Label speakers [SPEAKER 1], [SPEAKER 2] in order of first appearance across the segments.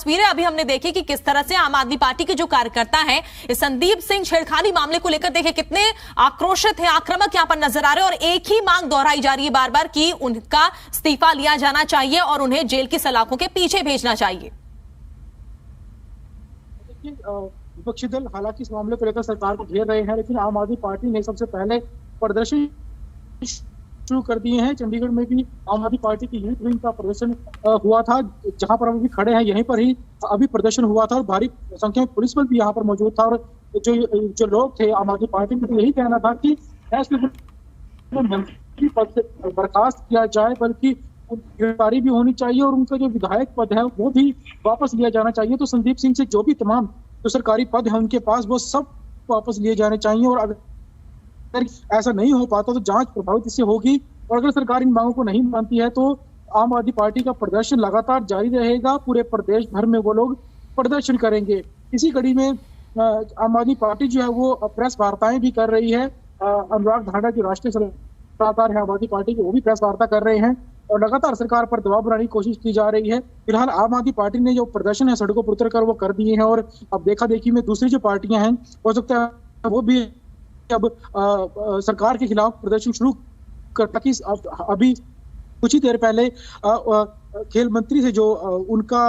[SPEAKER 1] तस्वीरें अभी हमने देखी कि किस तरह से आम आदमी पार्टी के जो कार्यकर्ता हैं इस संदीप सिंह छेड़खानी मामले को लेकर देखे कितने आक्रोशित हैं, आक्रामक यहां पर नजर आ रहे हैं और एक ही मांग दोहराई जा रही है बार बार कि उनका इस्तीफा लिया जाना चाहिए और उन्हें जेल की सलाखों के पीछे भेजना चाहिए।
[SPEAKER 2] विपक्षी दल हालांकि इस मामले को लेकर सरकार को घेर रहे हैं, लेकिन आम आदमी पार्टी ने सबसे पहले प्रदर्शन शुरू कर दिए हैं। चंडीगढ़ में भी आम आदमी पार्टी की यूथ विंग का प्रदर्शन हुआ था, जहां पर हम अभी खड़े हैं यहीं पर ही अभी प्रदर्शन हुआ था और भारी संख्या में पुलिस बल भी यहाँ पर मौजूद था। और जो लोग थे आम आदमी पार्टी में, तो यही कहना था कि मंत्री पद से बर्खास्त किया जाए, बल्कि गिरफ्तारी भी होनी चाहिए और उनका जो विधायक पद है वो भी वापस लिया जाना चाहिए। तो संदीप सिंह से जो भी तमाम जो सरकारी पद है उनके पास, वो सब वापस लिए जाने चाहिए और अगर ऐसा नहीं हो पाता तो जांच प्रभावित इससे होगी। और अगर सरकार इन मांगों को नहीं मानती है तो आम आदमी पार्टी का प्रदर्शन लगातार जारी रहेगा। पूरे प्रदेश भर में वो लोग प्रदर्शन करेंगे। इसी कड़ी में आम आदमी पार्टी जो है वो प्रेस वार्ताएं भी कर रही है। अनुराग धाड़ा जो राष्ट्रीय सलाहकार है आम आदमी पार्टी के, वो भी प्रेस वार्ता कर रहे हैं और लगातार सरकार पर दबाव बनाने की कोशिश की जा रही है। फिलहाल आम आदमी पार्टी ने जो प्रदर्शन है सड़कों पर उतरकर वो कर दिए हैं और अब देखा देखी में दूसरी जो पार्टियां हैं हो सकता है वो भी अब सरकार के खिलाफ प्रदर्शन शुरू कर, ताकि अभी कुछ ही देर पहले खेल मंत्री से जो उनका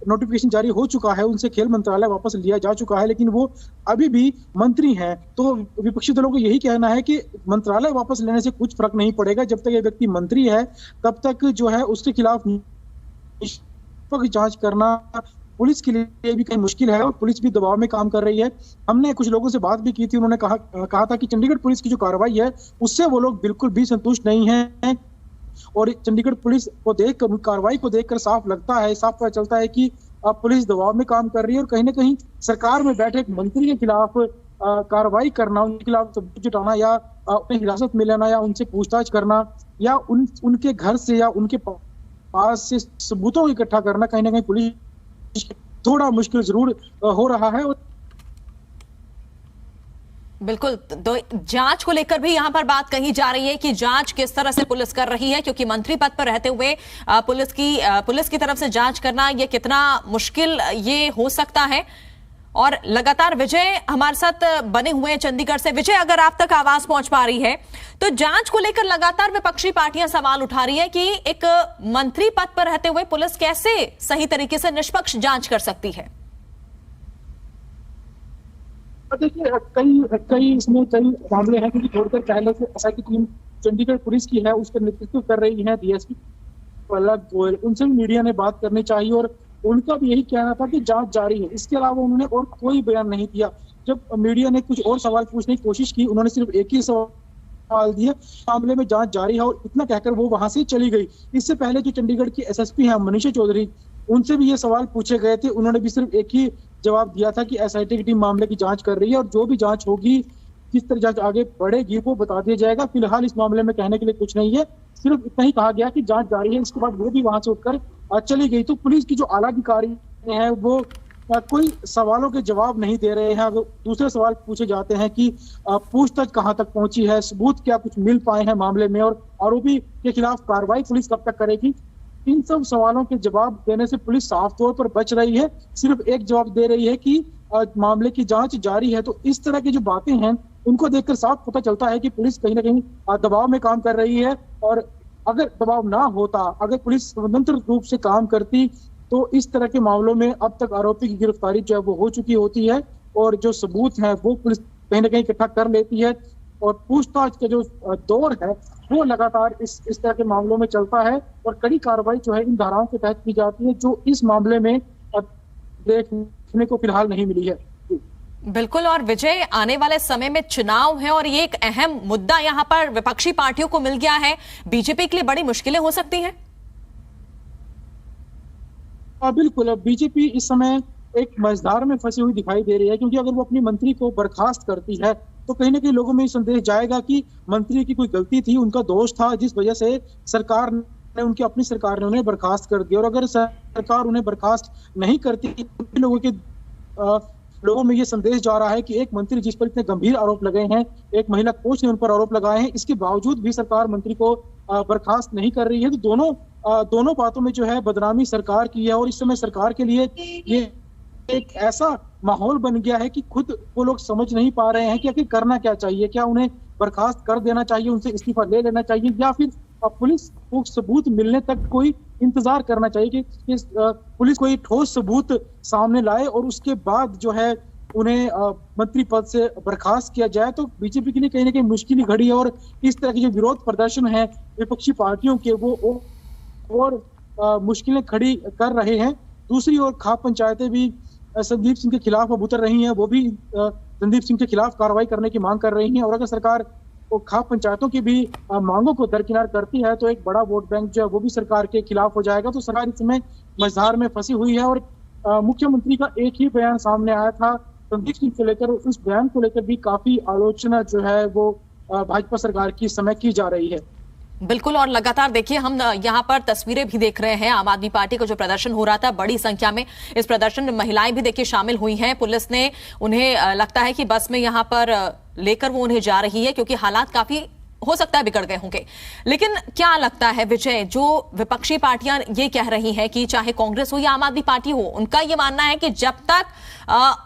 [SPEAKER 2] नोटिफिकेशन जारी हो चुका है, उनसे खेल मंत्रालय वापस लिया जा चुका है, लेकिन वो अभी भी मंत्री हैं। तो विपक्षी दलों को यही कहना है कि मंत्रालय वापस लेने से कुछ फर्क नहीं पड़ेगा। जब तक ये व्यक्ति मंत्री है तब तक जो है उसके खिलाफ जांच करना पुलिस के लिए भी कहीं मुश्किल है और पुलिस भी दबाव में काम कर रही है। हमने कुछ लोगों से बात भी की थी, उन्होंने कहा था कि चंडीगढ़ पुलिस की जो कार्रवाई है उससे वो लोग बिल्कुल भी संतुष्ट नहीं है और चंडीगढ़ पुलिस को देखकर, कार्रवाई को देखकर साफ लगता है, साफ पता चलता है कि पुलिस दबाव में काम कर रही है और कहीं ना कहीं सरकार में बैठे एक मंत्री के खिलाफ कार्रवाई करना, उनके खिलाफ सबूत जुटाना या उन्हें हिरासत में लेना या उनसे पूछताछ करना या उनके घर से या उनके पास से सबूतों को इकट्ठा करना कहीं ना कहीं पुलिस थोड़ा मुश्किल जरूर हो रहा है।
[SPEAKER 1] बिल्कुल, तो जांच को लेकर भी यहां पर बात कही जा रही है कि जांच किस तरह से पुलिस कर रही है, क्योंकि मंत्री पद पर रहते हुए पुलिस की तरफ से जांच करना ये कितना मुश्किल ये हो सकता है। और लगातार विजय हमारे साथ बने हुए हैं चंडीगढ़ से। विजय, अगर आप तक आवाज पहुंच पा रही है तो जांच को लेकर लगातार विपक्षी पार्टियां सवाल उठा रही है कि एक मंत्री पद पर रहते हुए पुलिस कैसे सही तरीके से निष्पक्ष जांच कर सकती है।
[SPEAKER 2] देखिए, कई इसमें कई मामले हैं, क्योंकि थोड़ी देर पहले से एसआईटी टीम चंडीगढ़ पुलिस की है, उसका नेतृत्व कर रही है डीएसपी पल्लव गोयल। उनसे भी मीडिया ने बात करनी चाहिए और उनका भी यही कहना था कि जांच जारी है। इसके अलावा उन्होंने और कोई बयान नहीं दिया। जब मीडिया ने कुछ और सवाल पूछने की कोशिश की, उन्होंने सिर्फ एक ही सवाल दिया, मामले में जांच जारी है, और इतना कहकर वो वहां से चली गई। इससे पहले जो चंडीगढ़ की एसएसपी हैं मनीषा चौधरी, उनसे भी ये सवाल पूछे गए थे, उन्होंने भी सिर्फ एक ही जवाब दिया था कि एसआईटी की टीम मामले की जांच कर रही है और जो भी जांच होगी, किस तरह जांच आगे बढ़ेगी वो बता दिया जाएगा। फिलहाल इस मामले में कहने के लिए कुछ नहीं है, सिर्फ इतना ही कहा गया कि जांच जारी है। इसके बाद वो भी वहां से उठकर चली गई। तो पुलिस की जो आला अधिकारी हैं वो कोई सवालों के जवाब नहीं दे रहे हैं। दूसरे सवाल पूछे जाते हैं कि पूछताछ कहां तक पहुंची है, सबूत क्या कुछ मिल पाए हैं मामले में, और आरोपी के खिलाफ कार्रवाई पुलिस कब तक करेगी। इन सब सवालों के जवाब देने से पुलिस साफ तौर पर बच रही है, सिर्फ एक जवाब दे रही है कि मामले की जांच जारी है। तो इस तरह की जो बातें हैं उनको देखकर साफ पता चलता है कि पुलिस कहीं ना कहीं दबाव में काम कर रही है। और अगर दबाव ना होता, अगर पुलिस स्वतंत्र रूप से काम करती, तो इस तरह के मामलों में अब तक आरोपी की गिरफ्तारी जो है वो हो चुकी होती है और जो सबूत है वो पुलिस कहीं ना कहीं इकट्ठा कर लेती है। और पूछताछ का जो दौर है वो लगातार इस तरह के मामलों में चलता है और कड़ी कार्रवाई जो है इन धाराओं के तहत की जाती है, जो इस मामले में देखने को फिलहाल नहीं मिली है।
[SPEAKER 1] बिल्कुल, और विजय, आने वाले समय में चुनाव है और ये एक अहम मुद्दा यहाँ पर विपक्षी पार्टियों को मिल गया है। बीजेपी के लिए बड़ी मुश्किलें हो सकती हैं।
[SPEAKER 2] बिल्कुल, बीजेपी इस समय एक मझधार में फंसी हुई दिखाई दे रही है, क्योंकि अगर वो अपनी मंत्री को बर्खास्त करती है तो कहीं ना कहीं लोगों में संदेश जाएगा कि मंत्री की कोई गलती थी, उनका दोष था, जिस वजह से सरकार ने अपनी सरकार ने उन्हें बर्खास्त कर दिया। और अगर सरकार उन्हें बर्खास्त नहीं करती, लोगों में ये संदेश जा रहा है कि एक मंत्री जिस पर इतने गंभीर आरोप लगे हैं, एक महिला कोच ने उन पर आरोप लगाए हैं, इसके बावजूद भी सरकार मंत्री को बर्खास्त नहीं कर रही है। तो दोनों दोनों बातों में जो है बदनामी सरकार की है। और इस समय सरकार के लिए ये एक ऐसा माहौल बन गया है कि खुद वो लोग समझ नहीं पा रहे हैं कि आखिर करना क्या चाहिए। क्या उन्हें बर्खास्त कर देना चाहिए, उनसे इस्तीफा ले लेना चाहिए, या फिर पुलिस को सबूत मिलने तक कोई इंतजार करना चाहिए कि पुलिस कोई ठोस सबूत सामने लाए और उसके बाद जो है उन्हें मंत्री पद से बर्खास्त किया जाए। तो बीजेपी के लिए कहीं ना कहीं मुश्किल घड़ी है और इस तरह के जो विरोध प्रदर्शन है विपक्षी पार्टियों के वो और मुश्किलें खड़ी कर रहे हैं। दूसरी ओर खाप पंचायतें भी संदीप सिंह के खिलाफ अब उतर रही हैं, वो भी संदीप सिंह के खिलाफ कार्रवाई करने की मांग कर रही हैं। और अगर सरकार वो खाप पंचायतों की भी मांगों को दरकिनार करती है तो एक बड़ा वोट बैंक जो है वो भी सरकार के खिलाफ हो जाएगा। तो सरकार इस समय मझधार में फंसी हुई है और मुख्यमंत्री का एक ही बयान सामने आया था संदीप सिंह को लेकर। उस बयान को लेकर भी काफी आलोचना जो है वो भाजपा सरकार की समय की जा रही है।
[SPEAKER 1] बिल्कुल, और लगातार देखिए हम यहाँ पर तस्वीरें भी देख रहे हैं आम आदमी पार्टी का जो प्रदर्शन हो रहा था, बड़ी संख्या में इस प्रदर्शन में महिलाएं भी देखिए शामिल हुई हैं। पुलिस ने उन्हें लगता है कि बस में यहाँ पर लेकर वो उन्हें जा रही है क्योंकि हालात काफी हो सकता है बिगड़ गए होंगे। लेकिन क्या लगता है विजय, जो विपक्षी पार्टियां ये कह रही हैं कि चाहे कांग्रेस हो या आम आदमी पार्टी हो, उनका ये मानना है कि जब तक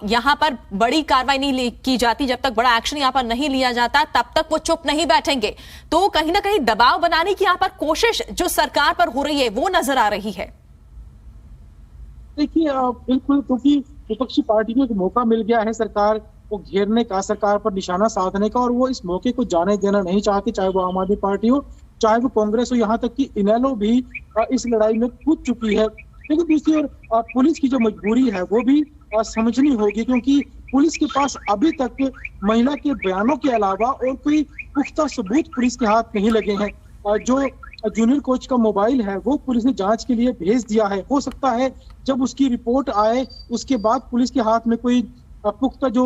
[SPEAKER 1] यहां पर बड़ी कार्रवाई नहीं की जाती, जब तक बड़ा एक्शन यहां पर नहीं लिया जाता, तब तक वो चुप नहीं बैठेंगे। तो कहीं ना कहीं दबाव बनाने की यहां पर कोशिश जो सरकार पर हो रही है वो नजर आ रही है।
[SPEAKER 2] देखिए बिल्कुल, क्योंकि विपक्षी पार्टी को एक मौका मिल गया है सरकार को घेरने का, सरकार पर निशाना साधने का, और वो इस मौके को जाने देना नहीं चाहती, चाहे वो आम आदमी पार्टी हो चाहे वो कांग्रेस हो। यहाँ तक कि इनेलो भी इस लड़ाई में कूद चुकी है। लेकिन दूसरी ओर पुलिस की जो मजबूरी है वो भी समझनी होगी, क्योंकि पुलिस के पास अभी तक महिला के बयानों के अलावा और कोई पुख्ता सबूत पुलिस के हाथ नहीं लगे हैं। जो जूनियर कोच का मोबाइल है वो पुलिस ने जांच के लिए भेज दिया है। हो सकता है जब उसकी रिपोर्ट आए उसके बाद पुलिस के हाथ में कोई पुख्ता जो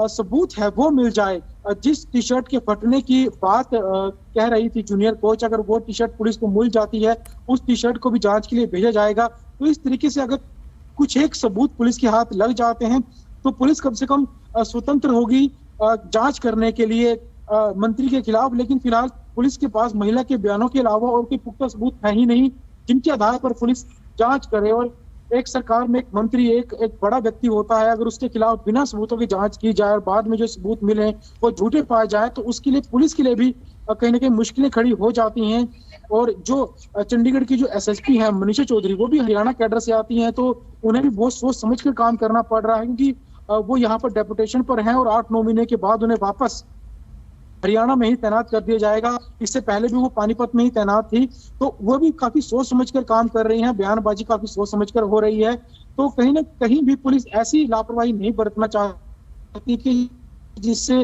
[SPEAKER 2] सबूत है वो मिल जाए। जिस टी शर्ट के फटने की बात कह रही थी जूनियर कोच, अगर वो टी शर्ट पुलिस को मिल जाती है उस टी शर्ट को भी जांच के लिए भेजा जाएगा। तो इस तरीके से अगर कुछ एक सबूत पुलिस के हाथ लग जाते हैं तो पुलिस कम से कम स्वतंत्र होगी जांच करने के लिए मंत्री के खिलाफ। लेकिन फिलहाल पुलिस के पास महिला के बयानों के अलावा और कोई पुख्ता सबूत है ही नहीं जिनके आधार पर पुलिस जांच करे। और एक सरकार में एक मंत्री एक बड़ा व्यक्ति होता है, अगर उसके खिलाफ बिना सबूतों की जांच की जाए और बाद में जो सबूत मिले वो झूठे पाए जाए तो उसके लिए पुलिस के लिए भी कहीं ना कहीं मुश्किलें खड़ी हो जाती हैं। और जो चंडीगढ़ की जो एसएसपी हैं मनीषा चौधरी, वो भी हरियाणा कैडर से आती हैं, तो उन्हें भी बहुत सोच समझ कर काम करना पड़ रहा है, क्योंकि वो यहाँ पर डेपुटेशन पर हैं और 8-9 महीने के बाद उन्हें वापस हरियाणा में ही तैनात कर दिया जाएगा। इससे पहले भी वो पानीपत में ही तैनात थी, तो वो भी काफी सोच समझकर काम कर रही हैं, बयानबाजी काफी सोच समझकर हो रही है। तो कहीं ना कहीं भी पुलिस ऐसी लापरवाही नहीं बरतना चाहती कि जिससे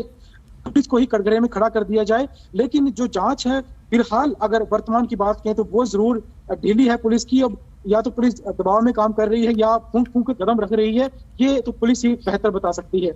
[SPEAKER 2] पुलिस को ही कटघरे में खड़ा कर दिया जाए। लेकिन जो जांच है फिलहाल अगर वर्तमान की बात करें तो वो जरूर ढीली है पुलिस की। अब या तो पुलिस दबाव में काम कर रही है या फूंक फूंक के कदम रख रही है, ये तो पुलिस ही बेहतर बता सकती है।